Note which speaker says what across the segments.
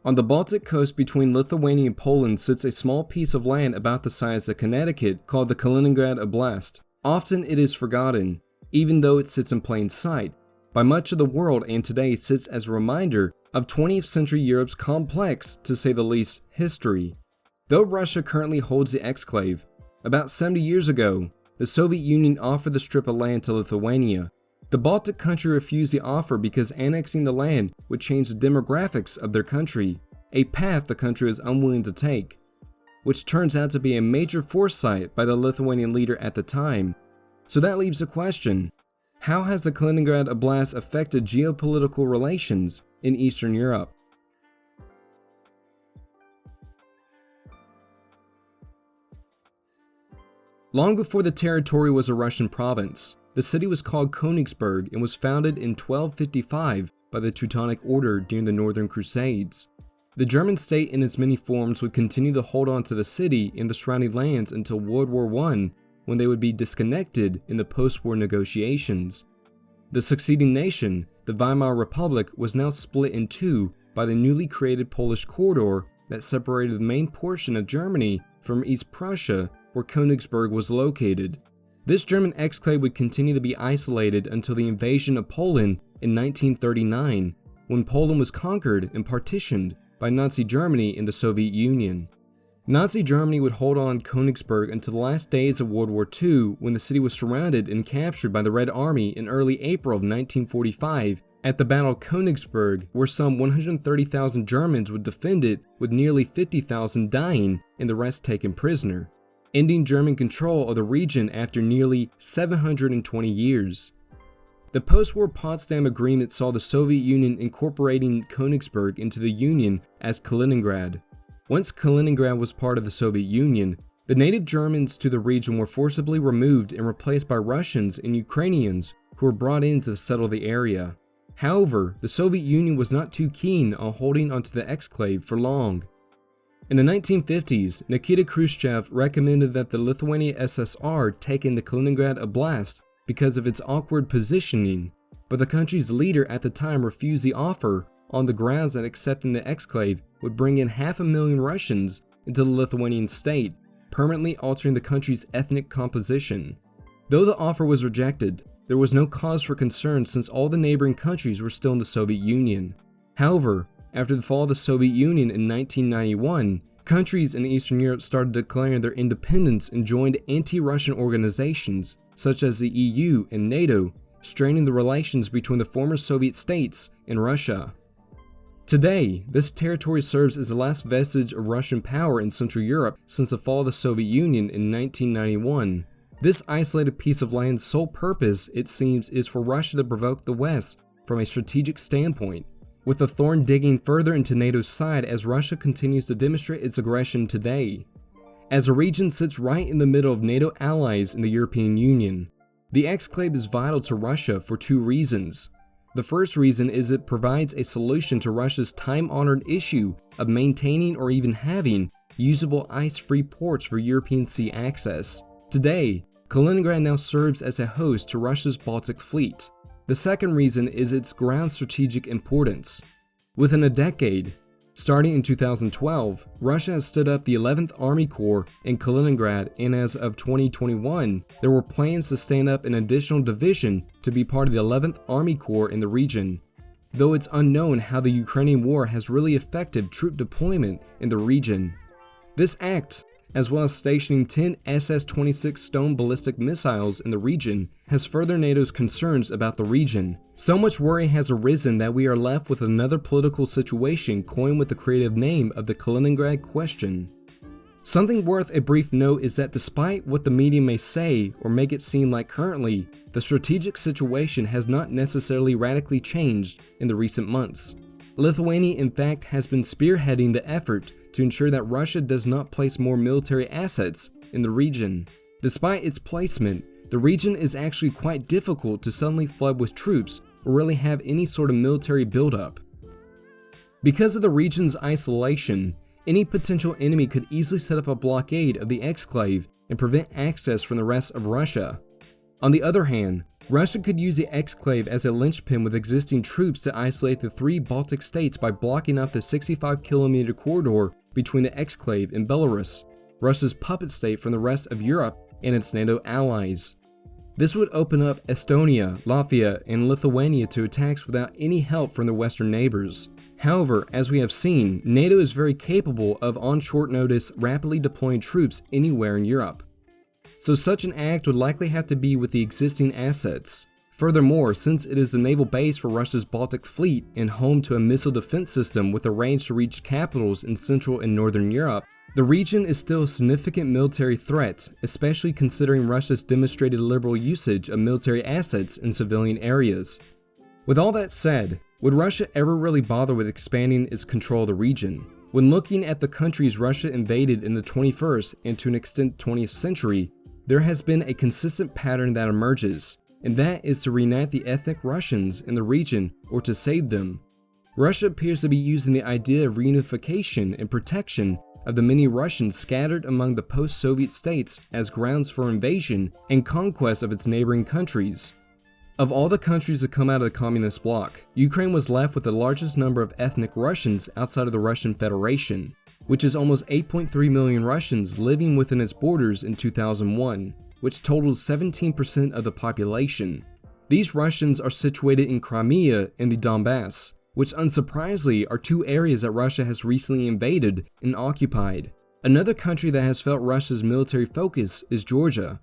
Speaker 1: On the Baltic coast between Lithuania and Poland sits a small piece of land about the size of Connecticut called the Kaliningrad Oblast. Often it is forgotten, even though it sits in plain sight, by much of the world, and today sits as a reminder of 20th century Europe's complex, to say the least, history. Though Russia currently holds the exclave, about 70 years ago, the Soviet Union offered the strip of land to Lithuania. The Baltic country refused the offer because annexing the land would change the demographics of their country, a path the country was unwilling to take, which turns out to be a major foresight by the Lithuanian leader at the time. So that leaves a question: how has the Kaliningrad Oblast affected geopolitical relations in Eastern Europe? Long before the territory was a Russian province, the city was called Königsberg and was founded in 1255 by the Teutonic Order during the Northern Crusades. The German state in its many forms would continue to hold on to the city and the surrounding lands until World War I, when they would be disconnected in the post-war negotiations. The succeeding nation, the Weimar Republic, was now split in two by the newly created Polish corridor that separated the main portion of Germany from East Prussia, where Königsberg was located. This German exclave would continue to be isolated until the invasion of Poland in 1939, when Poland was conquered and partitioned by Nazi Germany and the Soviet Union. Nazi Germany would hold on Königsberg until the last days of World War II, when the city was surrounded and captured by the Red Army in early April of 1945 at the Battle of Königsberg, where some 130,000 Germans would defend it, with nearly 50,000 dying and the rest taken prisoner, ending German control of the region after nearly 720 years. The post-war Potsdam Agreement saw the Soviet Union incorporating Königsberg into the Union as Kaliningrad. Once Kaliningrad was part of the Soviet Union, the native Germans to the region were forcibly removed and replaced by Russians and Ukrainians who were brought in to settle the area. However, the Soviet Union was not too keen on holding onto the exclave for long. In the 1950s, Nikita Khrushchev recommended that the Lithuania SSR take in the Kaliningrad Oblast because of its awkward positioning, but the country's leader at the time refused the offer on the grounds that accepting the exclave would bring in 500,000 Russians into the Lithuanian state, permanently altering the country's ethnic composition. Though the offer was rejected, there was no cause for concern since all the neighboring countries were still in the Soviet Union. However, after the fall of the Soviet Union in 1991, countries in Eastern Europe started declaring their independence and joined anti-Russian organizations such as the EU and NATO, straining the relations between the former Soviet states and Russia. Today, this territory serves as the last vestige of Russian power in Central Europe since the fall of the Soviet Union in 1991. This isolated piece of land's sole purpose, it seems, is for Russia to provoke the West from a strategic standpoint, with the Thorn digging further into NATO's side as Russia continues to demonstrate its aggression today. As the region sits right in the middle of NATO allies in the European Union, the exclave is vital to Russia for two reasons. The first reason is it provides a solution to Russia's time-honored issue of maintaining or even having usable ice-free ports for European sea access. Today, Kaliningrad now serves as a host to Russia's Baltic fleet. The second reason is its ground strategic importance. Within a decade, starting in 2012, Russia has stood up the 11th Army Corps in Kaliningrad, and as of 2021, there were plans to stand up an additional division to be part of the 11th Army Corps in the region, though it's unknown how the Ukrainian war has really affected troop deployment in the region. This act, as well as stationing 10 SS-26 Stone ballistic missiles in the region, has furthered NATO's concerns about the region. So much worry has arisen that we are left with another political situation coined with the creative name of the Kaliningrad question. Something worth a brief note is that despite what the media may say or make it seem like currently, the strategic situation has not necessarily radically changed in the recent months. Lithuania, in fact, has been spearheading the effort to ensure that Russia does not place more military assets in the region. Despite its placement, the region is actually quite difficult to suddenly flood with troops or really have any sort of military buildup. Because of the region's isolation, any potential enemy could easily set up a blockade of the exclave and prevent access from the rest of Russia. On the other hand, Russia could use the exclave as a linchpin with existing troops to isolate the 3 Baltic states by blocking out the 65-kilometer corridor between the exclave and Belarus, Russia's puppet state from the rest of Europe and its NATO allies. This would open up Estonia, Latvia, and Lithuania to attacks without any help from their western neighbors. However, as we have seen, NATO is very capable of on short notice rapidly deploying troops anywhere in Europe. So such an act would likely have to be with the existing assets. Furthermore, since it is the naval base for Russia's Baltic fleet and home to a missile defense system with a range to reach capitals in Central and Northern Europe, the region is still a significant military threat, especially considering Russia's demonstrated liberal usage of military assets in civilian areas. With all that said, would Russia ever really bother with expanding its control of the region? When looking at the countries Russia invaded in the 21st and to an extent 20th century, there has been a consistent pattern that emerges, and that is to reunite the ethnic Russians in the region or to save them. Russia appears to be using the idea of reunification and protection of the many Russians scattered among the post-Soviet states as grounds for invasion and conquest of its neighboring countries. Of all the countries that come out of the communist bloc, Ukraine was left with the largest number of ethnic Russians outside of the Russian Federation, which is almost 8.3 million Russians living within its borders in 2001, which totaled 17% of the population. These Russians are situated in Crimea and the Donbass, which unsurprisingly are 2 areas that Russia has recently invaded and occupied. Another country that has felt Russia's military focus is Georgia.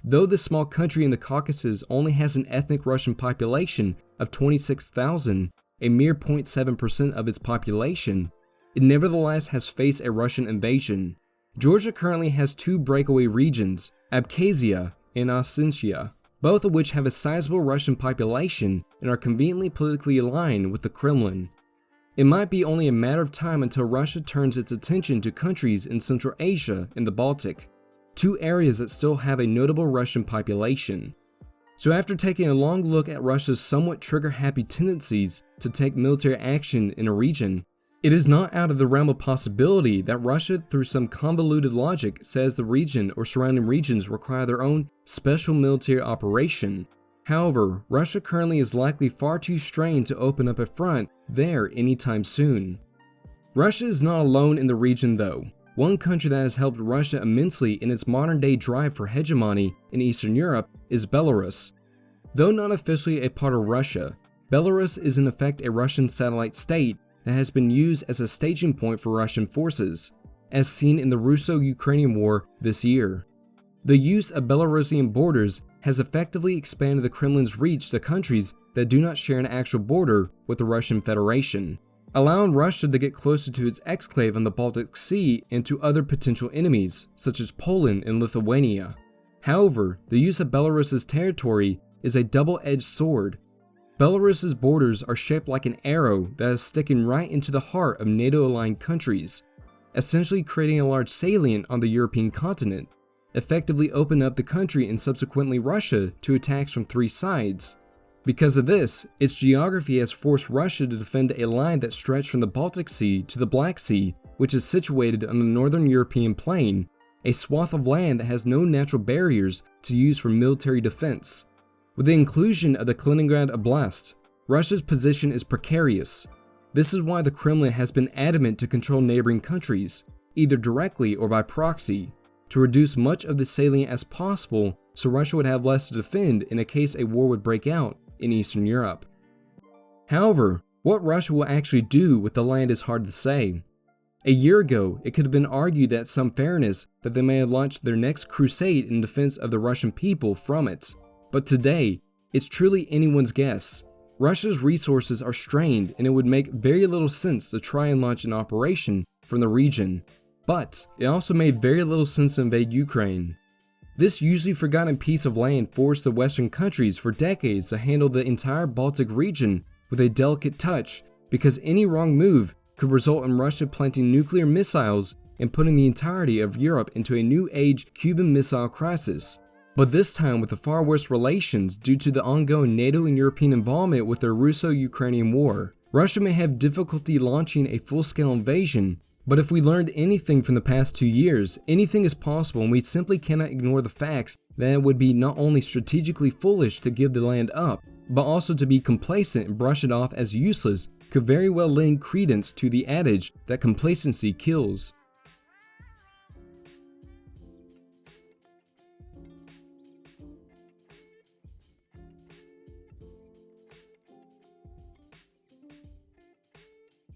Speaker 1: Though this small country in the Caucasus only has an ethnic Russian population of 26,000, a mere 0.7% of its population, it nevertheless has faced a Russian invasion. Georgia currently has 2 breakaway regions, Abkhazia and Ossetia, both of which have a sizable Russian population and are conveniently politically aligned with the Kremlin. It might be only a matter of time until Russia turns its attention to countries in Central Asia and the Baltic, 2 areas that still have a notable Russian population. So after taking a long look at Russia's somewhat trigger-happy tendencies to take military action in a region, it is not out of the realm of possibility that Russia, through some convoluted logic, says the region or surrounding regions require their own special military operation. However, Russia currently is likely far too strained to open up a front there anytime soon. Russia is not alone in the region though. One country that has helped Russia immensely in its modern-day drive for hegemony in Eastern Europe is Belarus. Though not officially a part of Russia, Belarus is in effect a Russian satellite state that has been used as a staging point for Russian forces, as seen in the Russo-Ukrainian War this year. The use of Belarusian borders has effectively expanded the Kremlin's reach to countries that do not share an actual border with the Russian Federation, allowing Russia to get closer to its exclave on the Baltic Sea and to other potential enemies, such as Poland and Lithuania. However, the use of Belarus's territory is a double-edged sword. Belarus's borders are shaped like an arrow that is sticking right into the heart of NATO-aligned countries, essentially creating a large salient on the European continent, effectively opening up the country and subsequently Russia to attacks from 3 sides. Because of this, its geography has forced Russia to defend a line that stretched from the Baltic Sea to the Black Sea, which is situated on the northern European plain, a swath of land that has no natural barriers to use for military defense. With the inclusion of the Kaliningrad Oblast, Russia's position is precarious. This is why the Kremlin has been adamant to control neighboring countries, either directly or by proxy, to reduce much of the salient as possible so Russia would have less to defend in case a war would break out in Eastern Europe. However, what Russia will actually do with the land is hard to say. A year ago, it could have been argued that some fairness that they may have launched their next crusade in defense of the Russian people from it. But today, it's truly anyone's guess. Russia's resources are strained and it would make very little sense to try and launch an operation from the region. But it also made very little sense to invade Ukraine. This usually forgotten piece of land forced the Western countries for decades to handle the entire Baltic region with a delicate touch, because any wrong move could result in Russia planting nuclear missiles and putting the entirety of Europe into a new age Cuban Missile Crisis. But this time with the far worse relations due to the ongoing NATO and European involvement with their Russo-Ukrainian War. Russia may have difficulty launching a full-scale invasion, but if we learned anything from the past 2 years, anything is possible and we simply cannot ignore the facts that it would be not only strategically foolish to give the land up, but also to be complacent and brush it off as useless could very well lend credence to the adage that complacency kills.